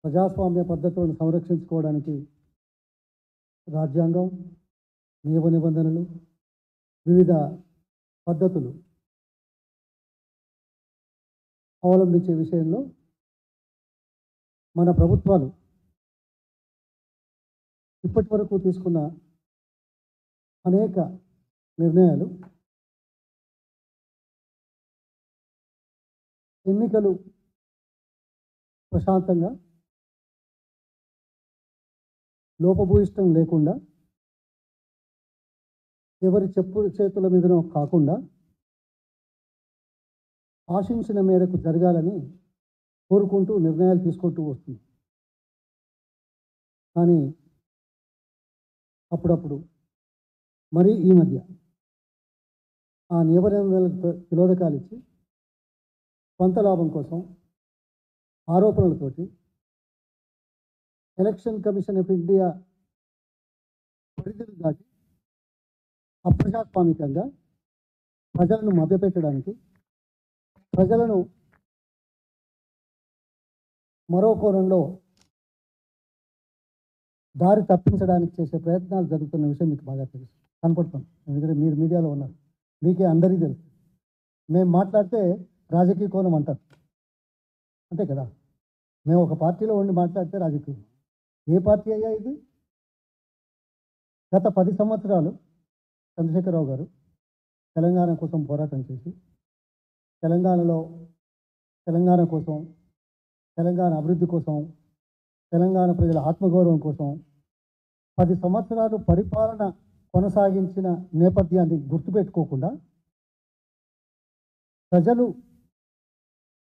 ప్రజాస్వామ్య పద్ధతులను సంరక్షించుకోవడానికి రాజ్యాంగం, నియమ నిబంధనలు, వివిధ పద్ధతులు అవలంబించే విషయంలో మన ప్రభుత్వాలు ఇప్పటి వరకు తీసుకున్న అనేక నిర్ణయాలు ఎన్నికలు ప్రశాంతంగా లోపభూయిష్టం లేకుండా ఎవరి చేతుల మీదనో కాకుండా ఆశించిన మేరకు జరగాలని కోరుకుంటూ నిర్ణయాలు తీసుకుంటూ వస్తుంది. కానీ అప్పుడప్పుడు మరి ఈ మధ్య ఆ నిబంధనలకు తిలోదకాలు ఇచ్చి స్వంత లాభం కోసం ఆరోపణలతోటి ఎలక్షన్ కమిషన్ ఆఫ్ ఇండియా పరిధిని దాటి అప్రజాస్వామికంగా ప్రజలను మభ్యపెట్టడానికి, ప్రజలను మరో కోణంలో దారి తప్పించడానికి చేసే ప్రయత్నాలు జరుగుతున్న విషయం మీకు బాగా తెలుసు, కనపడుతుంది. ఎందుకంటే మీరు మీడియాలో ఉన్నారు, మీకే అందరికీ తెలుసు. మేము మాట్లాడితే రాజకీయ కోణం అంటారు, అంతే కదా. మేము ఒక పార్టీలో ఉండి మాట్లాడితే రాజకీయం. ఏ పార్టీ అయ్యా ఇది? గత 10 సంవత్సరాలు చంద్రశేఖరరావు గారు తెలంగాణ కోసం పోరాటం చేసి తెలంగాణ కోసం, తెలంగాణ అభివృద్ధి కోసం, తెలంగాణ ప్రజల ఆత్మగౌరవం కోసం 10 సంవత్సరాలు పరిపాలన కొనసాగించిన నేపథ్యాన్ని గుర్తుపెట్టుకోకుండా ప్రజలు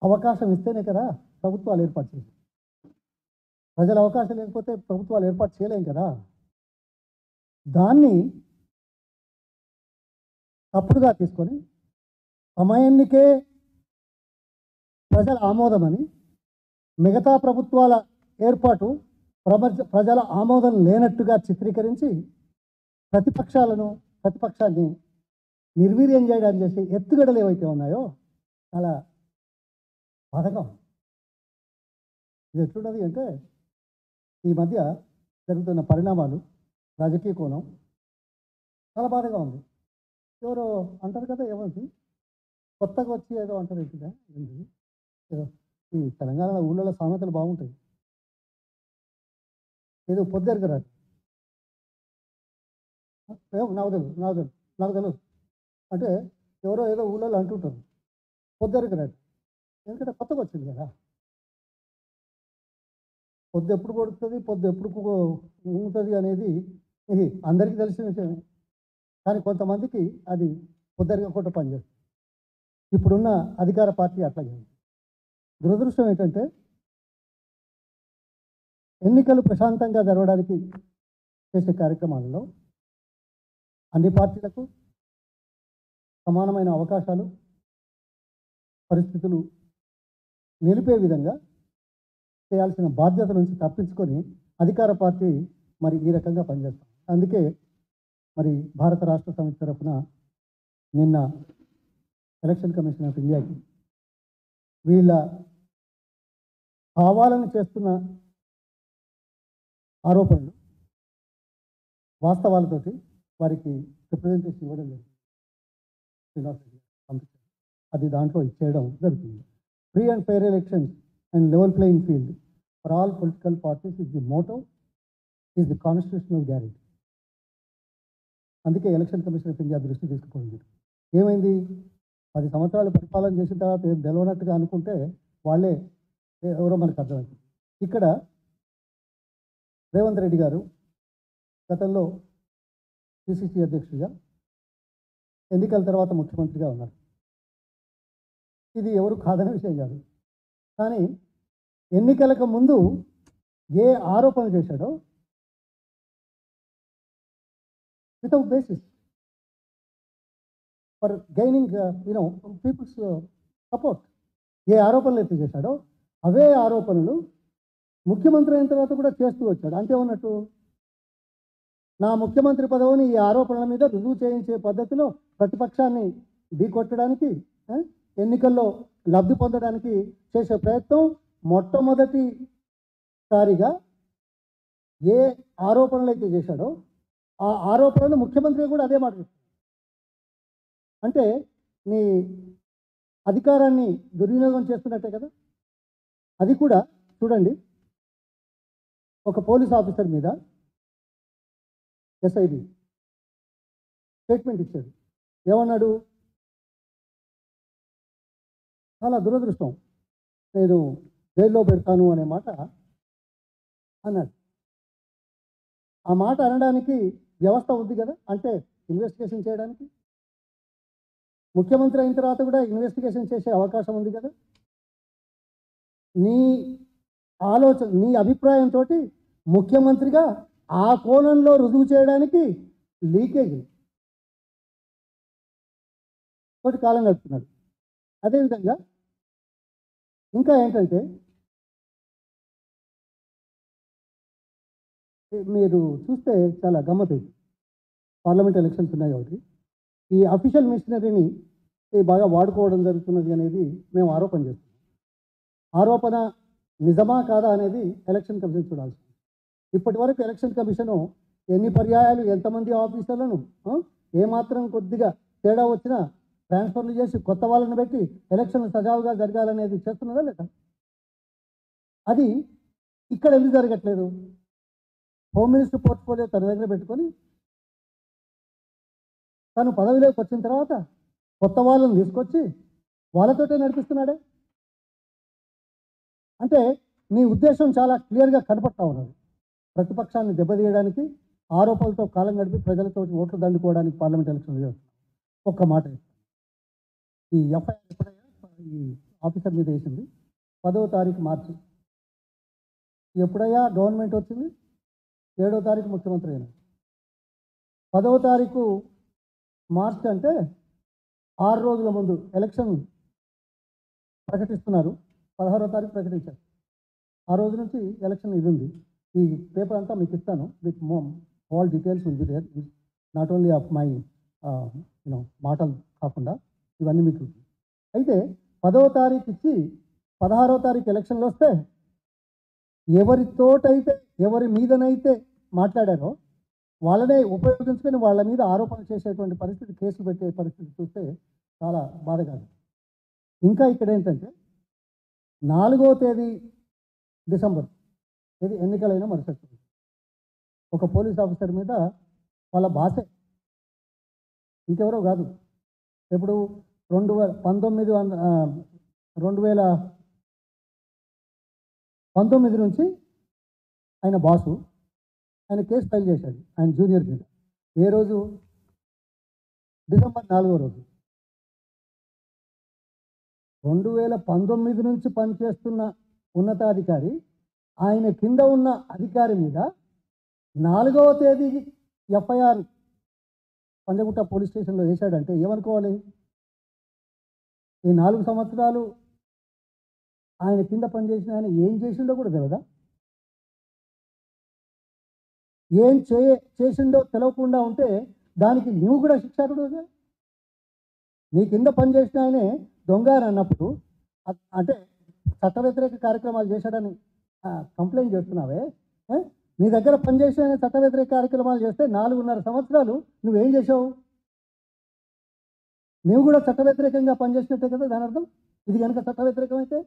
అవకాశం ఇస్తేనే కదా ప్రభుత్వాలు ఏర్పాటు చేసి. ప్రజల అవకాశం లేకపోతే ప్రభుత్వాలు ఏర్పాటు చేయలేం కదా. దాన్ని తప్పుడుగా తీసుకొని సమయానికే ప్రజల ఆమోదమని, మిగతా ప్రభుత్వాల ఏర్పాటు ప్రజల ఆమోదం లేనట్టుగా చిత్రీకరించి ప్రతిపక్షాన్ని నిర్వీర్యం చేయడానికి చేసే ఎత్తుగడలు ఏవైతే ఉన్నాయో చాలా బాధగా ఉంది. ఇది ఎట్లున్నది అంటే, ఈ మధ్య జరుగుతున్న పరిణామాలు, రాజకీయ కోణం చాలా బాధగా ఉంది. ఎవరో అంటారు కదా, ఏమంది కొత్తగా వచ్చి ఏదో అంటారు ఏంటిదా, ఏదో ఈ తెలంగాణ ఊళ్ళలో సామెతలు బాగుంటాయి. ఏదో పొద్దెరగరాదు, నాకు తెలియదు అంటే ఎవరో ఏదో ఊళ్ళలో అంటుంటారు పొద్దెరగరాదు. ఎందుకంటే కొత్తగా వచ్చింది కదా. పొద్దు ఎప్పుడు కొడుతుంది, పొద్దు ఎప్పుడు ఉంటుంది అనేది అందరికీ తెలిసిన విషయమే. కానీ కొంతమందికి అది పొద్దెరగకుండా పనిచేస్తుంది. ఇప్పుడున్న అధికార పార్టీ అట్లాగే. దురదృష్టం ఏంటంటే, ఎన్నికలు ప్రశాంతంగా జరగడానికి చేసే కార్యక్రమాలలో అన్ని పార్టీలకు సమానమైన అవకాశాలు, పరిస్థితులు నిలిపే విధంగా చేయాల్సిన బాధ్యత నుంచి తప్పించుకొని అధికార పార్టీ మరి ఈ రకంగా పనిచేస్తాం. అందుకే మరి భారత రాష్ట్ర సమితి తరఫున నిన్న ఎలక్షన్ కమిషన్ ఆఫ్ ఇండియాకి వీళ్ళ కావాలని చేస్తున్న ఆరోపణలు, వాస్తవాలతోటి వారికి రిప్రజెంటేషన్ ఇవ్వడం జరిగింది. పంపించారు, అది దాంట్లో ఇచ్చేయడం జరుగుతుంది. Free and fair elections and level playing field for all political parties is the motto, is the constitutional guarantee. అందుకే ఎలక్షన్ కమిషన్ ఆఫ్ ఇండియా దృష్టి తీసుకుపోయింది. ఏమైంది, 10 సంవత్సరాలు పరిపాలన చేసిన తర్వాత ఏం తెలవనట్టుగా అనుకుంటే వాళ్ళే ఎవరో మనకు అర్థమైంది. ఇక్కడ రేవంత్ రెడ్డి గారు గతంలో పిసిసి అధ్యక్షుడిగా, ఎన్నికల తర్వాత ముఖ్యమంత్రిగా ఉన్నారు. ఇది ఎవరు కాదనే విషయం కాదు. కానీ ఎన్నికలకు ముందు ఏ ఆరోపణ చేశాడో without basis for gaining people's support, ఏ ఆరోపణలు అయితే చేశాడో అవే ఆరోపణలు ముఖ్యమంత్రి అయిన తర్వాత కూడా చేస్తూ వచ్చాడు. అంతే ఉన్నట్టు నా ముఖ్యమంత్రి పదవిని ఈ ఆరోపణల మీద రుజువు చేయించే పద్ధతిలో ప్రతిపక్షాన్ని ఢీకొట్టడానికి, ఎన్నికల్లో లబ్ధి పొందడానికి చేసే ప్రయత్నం మొట్టమొదటి సారిగా ఏ ఆరోపణలు అయితే చేశాడో ఆ ఆరోపణలు ముఖ్యమంత్రి కూడా అదే మాట చెప్తారు. అంటే నీ అధికారాన్ని దుర్వినియోగం చేస్తున్నట్టే కదా. అది కూడా చూడండి, ఒక పోలీస్ ఆఫీసర్ మీద ఎస్ఐబి స్టేట్మెంట్ ఇచ్చాడు. ఏమన్నాడు? చాలా దురదృష్టం, నేను జైల్లో పెడతాను అనే మాట అన్నాడు. ఆ మాట అనడానికి వ్యవస్థ ఉంది కదా, అంటే ఇన్వెస్టిగేషన్ చేయడానికి. ముఖ్యమంత్రి అయిన తర్వాత కూడా ఇన్వెస్టిగేషన్ చేసే అవకాశం ఉంది కదా. నీ ఆలోచన, నీ అభిప్రాయంతో ముఖ్యమంత్రిగా ఆ కోణంలో రుజువు చేయడానికి లీకేజ్ తోటి కాలం గడుపుతున్నాడు. అదేవిధంగా ఇంకా ఏంటంటే, మీరు చూస్తే చాలా గమ్మత్తు. పార్లమెంట్ ఎలక్షన్స్ ఉన్నాయి కాబట్టి ఈ అఫీషియల్ మిషనరీని బాగా వాడుకోవడం జరుగుతున్నది అనేది మేము ఆరోపణ చేస్తున్నాం. ఆరోపణ నిజమా కాదా అనేది ఎలక్షన్ కమిషన్ చూడాల్సి. ఇప్పటి వరకు ఎలక్షన్ కమిషను ఎన్ని పర్యాయాలు ఎంతమంది ఆఫీసర్లను ఏమాత్రం కొద్దిగా తేడా వచ్చినా ట్రాన్స్ఫర్లు చేసి కొత్త వాళ్ళని పెట్టి ఎలక్షన్లు సజావుగా జరగాలనేది చేస్తున్నదా లేదా? అది ఇక్కడ ఎందుకు జరగట్లేదు? హోమ్ మినిస్టర్ పోర్ట్ఫోలియో తన దగ్గర పెట్టుకొని తను పదవిలోకి వచ్చిన తర్వాత కొత్త వాళ్ళని తీసుకొచ్చి వాళ్ళతోటే నడిపిస్తున్నాడే. అంటే నీ ఉద్దేశం చాలా క్లియర్గా కనపడతా ఉన్నది. ప్రతిపక్షాన్ని దెబ్బతీయడానికి, ఆరోపణలతో కాలం గడిపి ప్రజలతో ఓట్లు దండుకోవడానికి పార్లమెంట్ ఎలక్షన్లు చేస్తున్నాం. ఒక్క మాట, ఈ ఎఫ్ఐఆర్ ఎప్పుడైనా ఈ ఆఫీసర్ మీద వేసింది 10వ తారీఖు మార్చి. ఎప్పుడయ్యా గవర్నమెంట్ వచ్చింది? 7వ తారీఖు ముఖ్యమంత్రి అయినా. 10వ తారీఖు మార్చి అంటే 6 రోజుల ముందు ఎలక్షన్ ప్రకటిస్తున్నారు. 16వ తారీఖు ప్రకటించారు. ఆ రోజు నుంచి ఎలక్షన్ ఇది ఉంది. ఈ పేపర్ అంతా మీకు ఇస్తాను. With all details will be there, not only of my మాటలు కాకుండా ఇవన్నీ మీకు. అయితే 10వ తారీఖు ఇచ్చి 16వ తారీఖు ఎలక్షన్లు వస్తే ఎవరితోటైతే ఎవరి మీదనైతే మాట్లాడారో వాళ్ళనే ఉపయోగించుకొని వాళ్ళ మీద ఆరోపణలు చేసేటువంటి పరిస్థితి, కేసులు పెట్టే పరిస్థితి చూస్తే చాలా బాధగాదు. ఇంకా ఇక్కడ ఏంటంటే 4వ తేదీ డిసెంబర్, ఇది ఎన్నికలైన మరుసటి ఒక పోలీస్ ఆఫీసర్ మీద వాళ్ళ బాసే, ఇంకెవరో కాదు, ఎప్పుడు 2019 నుంచి ఆయన బాసు ఆయన కేసు ఫైల్ చేశాడు ఆయన జూనియర్ మీద. ఏ రోజు? డిసెంబర్ 4వ రోజు. 2019 నుంచి పనిచేస్తున్న ఉన్నతాధికారి ఆయన కింద ఉన్న అధికారి మీద 4వ తేదీ ఎఫ్ఐఆర్ పంజగుట్ట పోలీస్ స్టేషన్లో వేశాడంటే ఏమనుకోవాలి? ఈ 4 సంవత్సరాలు ఆయన కింద పనిచేసిన ఆయన ఏం చేసిండో కూడా తెలియదా? ఏం చేసిండో తెలవకుండా ఉంటే దానికి నువ్వు కూడా శిక్షార్హుడుగా. నీ కింద పనిచేసిన ఆయనే దొంగ అని అన్నప్పుడు, అంటే చట్ట వ్యతిరేక కార్యక్రమాలు చేశాడని కంప్లైంట్ చేస్తున్నావే, నీ దగ్గర పనిచేసిన చట్ట వ్యతిరేక కార్యక్రమాలు చేస్తే 4.5 సంవత్సరాలు నువ్వేం చేసావు? నువ్వు కూడా చట్ట వ్యతిరేకంగా పనిచేసినట్టే కదా దాని అర్థం. ఇది కనుక చట్ట వ్యతిరేకం అయితే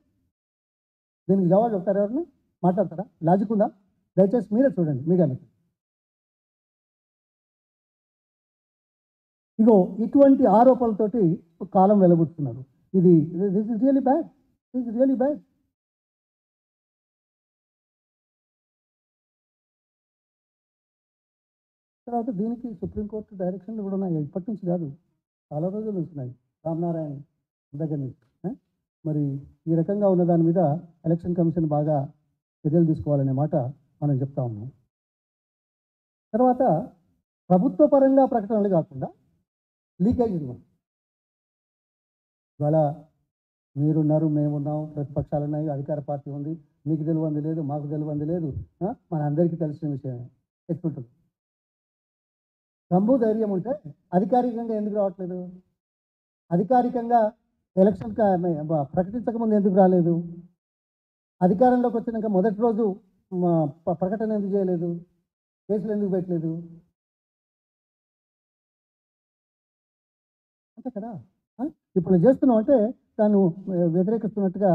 దీనికి జవాబు చెప్తారు? ఎవరిని మాట్లాడతారా? లాజిక్ ఉందా? దయచేసి మీరే చూడండి. మీడియా ఇగో ఇటువంటి ఆరోపణలతోటి కాలం వెలబుతున్నారు. This is really bad. This is really bad. తర్వాత దీనికి సుప్రీంకోర్టు డైరెక్షన్లు కూడా ఉన్నాయి. ఇప్పటి నుంచి కాదు, చాలా రోజులు ఉంటున్నాయి రామనారాయణ దగ్గర నుంచి. మరి ఈ రకంగా ఉన్న దాని మీద ఎలక్షన్ కమిషన్ బాగా చర్యలు తీసుకోవాలనే మాట మనం చెప్తా ఉన్నాం. తర్వాత ప్రభుత్వ పరంగా ప్రకటనలు కాకుండా లీకేజ్ ఇవాళ మీరున్నారు, మేమున్నాం, ప్రతిపక్షాలు ఉన్నాయి, అధికార పార్టీ ఉంది, మీకు తెలియంది లేదు, మాకు తెలియంది లేదు, మన అందరికీ తెలిసిన విషయమే. ఎట్లుంటుంది? దమ్ము ధైర్యం ఉంటే అధికారికంగా ఎందుకు రావట్లేదు? అధికారికంగా ఎలక్షన్ ప్రకటించకముందు ఎందుకు రాలేదు? అధికారంలోకి వచ్చినాక మొదటి రోజు ప్రకటన ఎందుకు చేయలేదు? కేసులు ఎందుకు పెట్టలేదు? అంతే కదా! ఆ! ఇప్పుడు చేస్తున్నాం అంటే తాను వ్యతిరేకిస్తున్నట్టుగా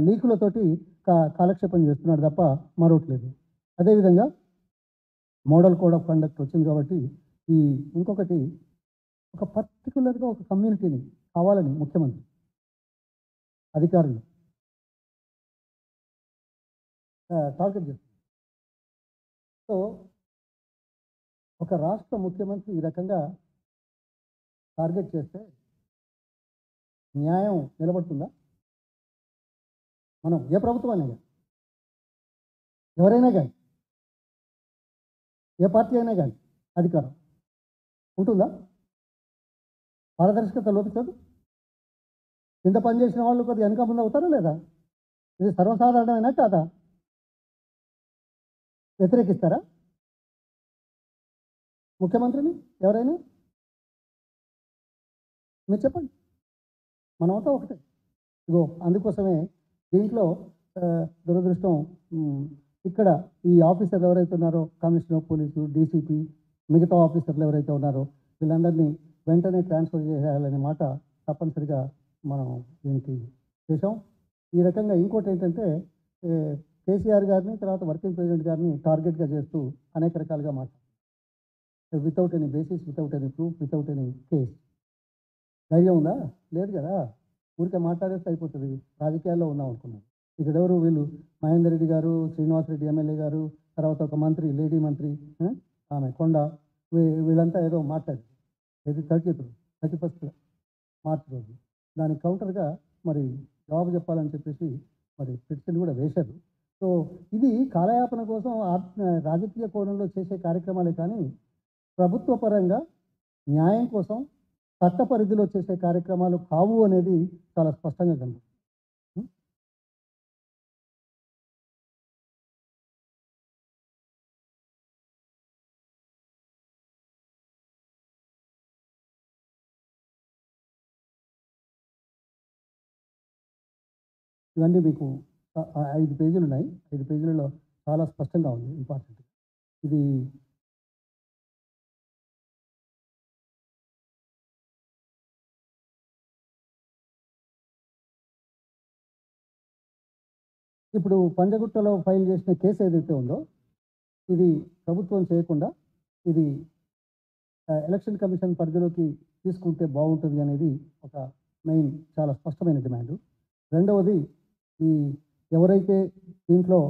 లీకులతోటి కాలక్షేపం చేస్తున్నాడు తప్ప మరొకటి లేదు. అదేవిధంగా మోడల్ కోడ్ ఆఫ్ కండక్ట్ వచ్చింది కాబట్టి ఈ ఇంకొకటి ఒక పర్టిక్యులర్‌గా ఒక కమ్యూనిటీని కావాలని ముఖ్యమంత్రి, అధికారులు టార్గెట్ చేస్తున్నారు. సో, ఒక రాష్ట్ర ముఖ్యమంత్రి ఈ రకంగా టార్గెట్ చేస్తే న్యాయం నిలబడుతుందా? మనం ఏ ప్రభుత్వం అయినా గాని, ఎవరైనా గాని, ఏ పార్టీ అయినా గాని అధికారం ఉంటుందా? పారదర్శకత లోపించదు. కింద పనిచేసిన వాళ్ళు కొద్దిగా వెనక ముందు అవుతారా లేదా? ఇది సర్వసాధారణమేనా కాదా? వ్యతిరేకిస్తారా ముఖ్యమంత్రిని ఎవరైనా? మీరు చెప్పండి. మనమంతా ఒకటే. ఇగో అందుకోసమే దీంట్లో దురదృష్టం ఇక్కడ ఈ ఆఫీసర్లు ఎవరైతే ఉన్నారో కమిషనర్ పోలీసు, డీసీపీ, మిగతా ఆఫీసర్లు ఎవరైతే ఉన్నారో వీళ్ళందరినీ వెంటనే ట్రాన్స్ఫర్ చేయాలనే మాట తప్పనిసరిగా మనం దీనికి చేసాం. ఈ రకంగా ఇంకోటి ఏంటంటే కేసీఆర్ గారిని, తర్వాత వర్కింగ్ ప్రెసిడెంట్ గారిని టార్గెట్‌గా చేస్తూ అనేక రకాలుగా మాట్లాడుతున్నారు. Without any basis, without any proof, without any case. ధైర్యం ఉందా? లేదు కదా! ఊరికే మాట్లాడేస్తే అయిపోతది. రాజకీయాల్లో ఉన్నాం అనుకున్నాను. ఇక్కడెవరు వీళ్ళు మహేందర్ రెడ్డి గారు, శ్రీనివాస్ రెడ్డి ఎమ్మెల్యే గారు, తర్వాత ఒక మంత్రి, లేడీ మంత్రి ఆమె కొండ వీళ్ళంతా ఏదో మాట్లాడారు. ఇది 31st మార్చి రోజు. దానికి కౌంటర్‌గా మరి జవాబు చెప్పాలని చెప్పేసి మరి పిటిషన్ కూడా వేశారు. సో, ఇది కాలయాపన కోసం రాజకీయ కోణంలో చేసే కార్యక్రమాలే కానీ ప్రభుత్వ పరంగా న్యాయం కోసం చట్ట పరిధిలో చేసే కార్యక్రమాలు కావు అనేది చాలా స్పష్టంగా కనబడుతుంది. ఇవన్నీ మీకు 5 పేజీలు ఉన్నాయి. 5 పేజీలలో చాలా స్పష్టంగా ఉంది ఇంపార్టెంట్. ఇది ఇప్పుడు పంజగుట్టలో ఫైల్ చేసిన కేసు ఏదైతే ఉందో ఇది ప్రభుత్వం చేయకుండా ఇది ఎలక్షన్ కమిషన్ పరిధిలోకి తీసుకుంటే బాగుంటుంది అనేది ఒక మెయిన్ చాలా స్పష్టమైన డిమాండు. రెండవది ఈ ఎవరైతే దీంట్లో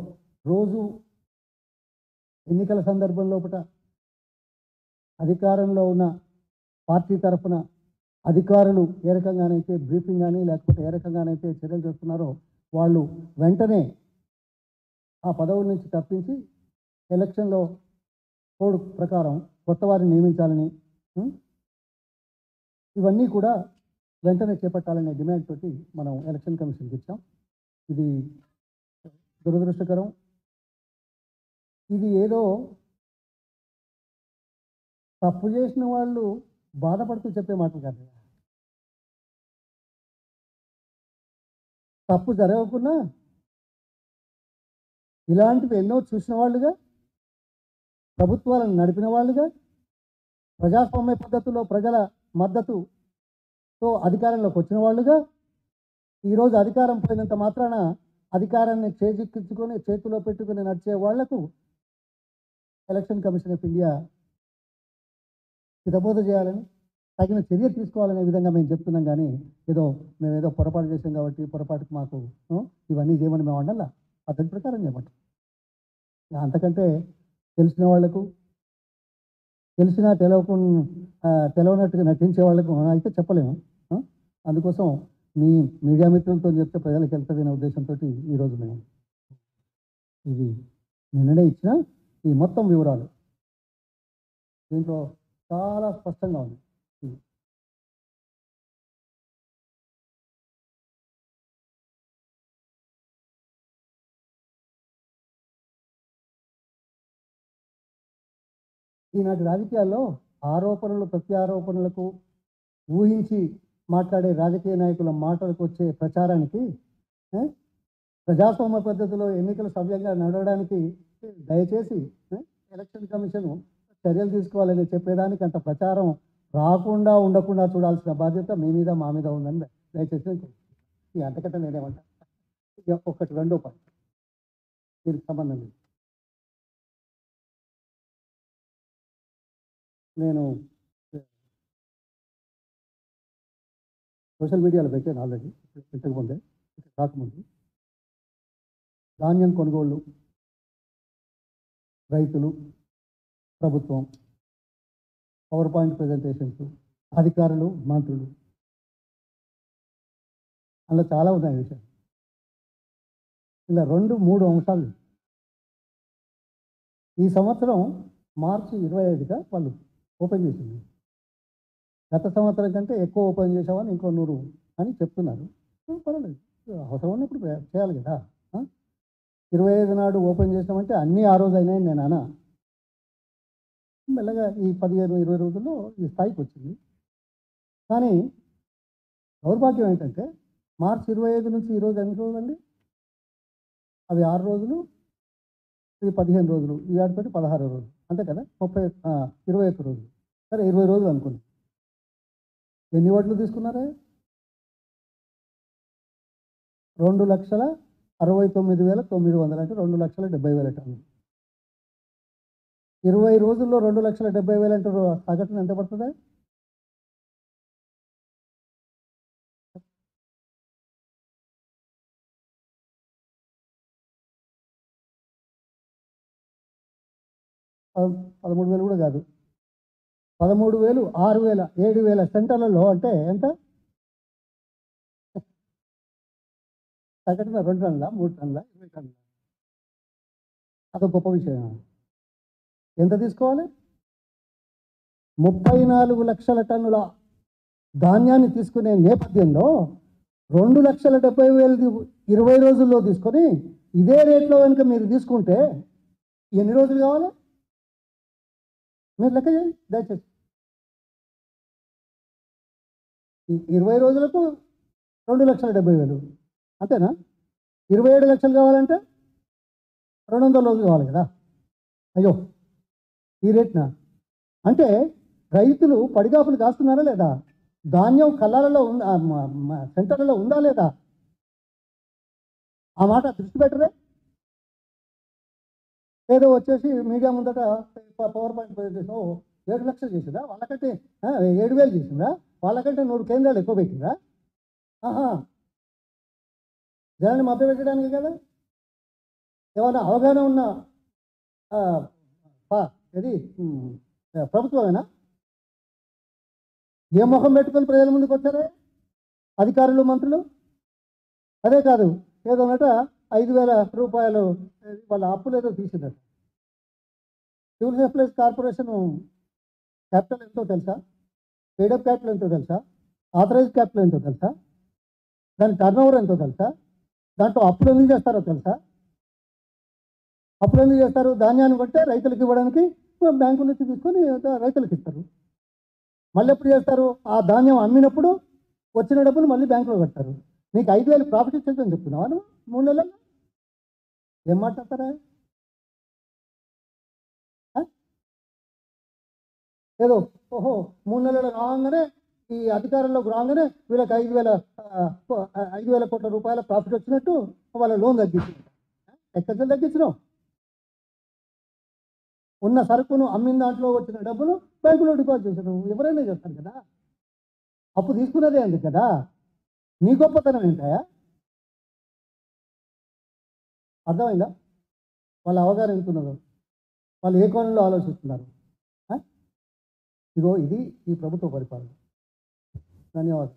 రోజు ఎన్నికల సందర్భం లోపట అధికారంలో ఉన్న పార్టీ తరఫున అధికారులు ఏ రకంగానైతే బ్రీఫింగ్ కానీ లేకపోతే ఏ రకంగానైతే చర్యలు చేస్తున్నారో వాళ్ళు వెంటనే ఆ పదవుల నుంచి తప్పించి ఎలక్షన్‌లో కోడ్ ప్రకారం కొత్త వారిని నియమించాలని ఇవన్నీ కూడా వెంటనే చేపట్టాలనే డిమాండ్ తోటి మనం ఎలక్షన్ కమిషన్‌కి ఇచ్చాం. ఇది దురదృష్టకరం. ఇది ఏదో తప్పు చేసిన వాళ్ళు బాధపడుతూ చెప్పే మాటలు కాదు. తప్పు జరగకున్నా ఇలాంటివి ఎన్నో చూసిన వాళ్ళుగా, ప్రభుత్వాలను నడిపిన వాళ్ళుగా, ప్రజాస్వామ్య పద్ధతిలో ప్రజల మద్దతుతో అధికారంలోకి వచ్చిన వాళ్ళుగా, ఈరోజు అధికారం పోయినంత మాత్రాన అధికారాన్ని చేజిక్కించుకొని చేతిలో పెట్టుకుని నడిచే వాళ్లకు ఎలక్షన్ కమిషన్ ఆఫ్ ఇండియా హితబోధ చేయాలని, తగిన చర్య తీసుకోవాలనే విధంగా మేము చెప్తున్నాం. కానీ మేమేదో పొరపాటు చేసాం కాబట్టి పొరపాటుకు మాకు ఇవన్నీ చేయమని మేము అనాలా? పద్ధతి ప్రకారం చేయమంటాం. అంతకంటే తెలిసిన వాళ్లకు, తెలిసినా తెలవనట్టుగా నటించే వాళ్ళకు అయితే చెప్పలేము. అందుకోసం మీ మీడియా మిత్రులతో చెప్తే ప్రజలకు వెళ్తుంది అనే ఉద్దేశంతో ఈరోజు మేము ఇది నిన్ననే ఇచ్చిన ఈ మొత్తం వివరాలు దీంట్లో చాలా స్పష్టంగా ఉంది. ఈనాటి రాజకీయాల్లో ఆరోపణలు ప్రత్యారోపణలకు ఊహించి మాట్లాడే రాజకీయ నాయకుల మాటలకు వచ్చే ప్రచారానికి ప్రజాస్వామ్య పద్ధతిలో ఎన్నికలు సవ్యంగా నడవడానికి దయచేసి ఎలక్షన్ కమిషన్ చర్యలు తీసుకోవాలని చెప్పేదానికి అంత ప్రచారం రాకుండా ఉండకుండా చూడాల్సిన బాధ్యత మీ మీద మా మీద ఉందని దయచేసి ఈ అంతకంటే నేనేమంటా ఇక ఒకటి రెండో పాయింట్ దీనికి సంబంధం లేదు. నేను సోషల్ మీడియాలో పెట్టాను ఆల్రెడీ, పెట్టకముందే రాకముందు. ధాన్యం కొనుగోళ్ళు, రైతులు, ప్రభుత్వం, పవర్ పాయింట్ ప్రజెంటేషన్స్, అధికారులు, మంత్రులు, అలా చాలా ఉన్నాయి విషయాలు. ఇలా 2-3 అంశాలు. ఈ సంవత్సరం మార్చి 25గా వాళ్ళు ఓపెన్ చేసింది. గత సంవత్సరం కంటే ఎక్కువ ఓపెన్ చేసామని ఇంకో 100 అని చెప్తున్నారు. పర్వాలేదు, అవసరం ఉన్నప్పుడు చేయాలి కదా. 25 నాడు ఓపెన్ చేసామంటే అన్నీ ఆ రోజు అయినాయని నేను అన్నా. మెల్లగా ఈ 15-20 రోజుల్లో ఈ స్థాయికి వచ్చింది. కానీ దౌర్భాగ్యం ఏంటంటే మార్చి 25 నుంచి ఈరోజు ఎన్ని రోజులండి? అవి 6 రోజులు, ఇది 15 రోజులు, ఈ ఆడితోటి 16 రోజులు, అంతే కదా. 21 రోజులు. సరే 20 రోజులు అనుకోండి. ఎన్ని ఓట్లు తీసుకున్నారే? 2,69,900 అంటే 2,70,000 టన్నులు. 20 రోజుల్లో 2,70,000 అంటే సగటున ఎంత పడుతుంది? $13,000 కూడా కాదు. 13,000, 6,000, 7,000 సెంటర్లలో అంటే ఎంత? సగటున 2 టన్నుల, 3 టన్నుల, 20 టన్నుల. అదొక గొప్ప విషయం. ఎంత తీసుకోవాలి? 34 లక్షల టన్నుల ధాన్యాన్ని తీసుకునే నేపథ్యంలో 2,70,000 20 రోజుల్లో తీసుకొని ఇదే రేట్లో కనుక మీరు తీసుకుంటే ఎన్ని రోజులు కావాలి? మీరు లెక్క చేయండి దయచేసి. 20 రోజులకు 2,70,000 అంతేనా? 27 లక్షలు కావాలంటే 200 రోజులు కావాలి కదా. అయ్యో, ఈ రేట్నా? అంటే రైతులు పడిగాపులు కాస్తున్నారా లేదా? ధాన్యం కళ్ళాలలో సెంటర్లలో ఉందా లేదా? ఆ మాట దృష్టి పెట్టరే. ఏదో వచ్చేసి మీడియా ముందట పవర్ పాయింట్ ప్రజెంటేషన్ 7 లక్షలు చేసిందా, వాళ్ళకంటే 7,000 చేసిందా, వాళ్ళకంటే 100 కేంద్రాలు ఎక్కువ పెట్టిందా? జనాన్ని మభ్య పెట్టడానికి కదా. ఏమైనా అవగాహన ఉన్న ఇది ప్రభుత్వమేనా? ఏ ముఖం పెట్టుకొని ప్రజల ముందుకు వచ్చారే అధికారులు, మంత్రులు? అదే కాదు, ఏదోనట 5,000 రూపాయలు వాళ్ళ అప్పులు ఏదో తీసిందట. సివిల్ సప్లైస్ కార్పొరేషన్ క్యాపిటల్ ఎంతో తెలుసా? పేడప్ క్యాపిటల్ ఎంతో తెలుసా? ఆథరైజ్ క్యాపిటల్ ఎంతో తెలుసా? దాని టర్న్ ఓవర్ ఎంతో తెలుసా? దాంట్లో అప్పులు ఎందుకు చేస్తారో తెలుసా? అప్పులు ఎందుకు చేస్తారు? ధాన్యాన్ని కొంటే రైతులకు ఇవ్వడానికి బ్యాంకుల నుంచి తీసుకొని రైతులకు ఇస్తారు. మళ్ళీ ఎప్పుడు చేస్తారు? ఆ ధాన్యం అమ్మినప్పుడు వచ్చిన డబ్బులు మళ్ళీ బ్యాంకులో కడతారు. నీకు 5,000 ప్రాఫిట్ ఇచ్చేదని చెప్తున్నావా నువ్వు 3 నెలల్లో? ఏం మాట్లాడతారా? ఏదో ఓహో 3 నెలలు రాగానే ఈ అధికారంలోకి రాగానే వీళ్ళకి 5,000 కోట్ల రూపాయల ప్రాఫిట్ వచ్చినట్టు వాళ్ళ లోన్ తగ్గించినట్టు. ఎక్కడ తగ్గించినావు? ఉన్న సరుకును అమ్మిన దాంట్లో వచ్చిన డబ్బులు బ్యాంకులో డిపాజిట్ చేశారు. ఎవరైనా చేస్తారు కదా. అప్పు తీసుకున్నదే అందుకు కదా. నీ గొప్పతనం ఏంటయా? అర్థమైందా? వాళ్ళ అవగాహన ఎంతున్నదో, వాళ్ళు ఏ కోణంలో ఆలోచిస్తున్నారు. ఇగో ఇది ఈ ప్రభుత్వ పరిపాలన. ధన్యవాదాలు.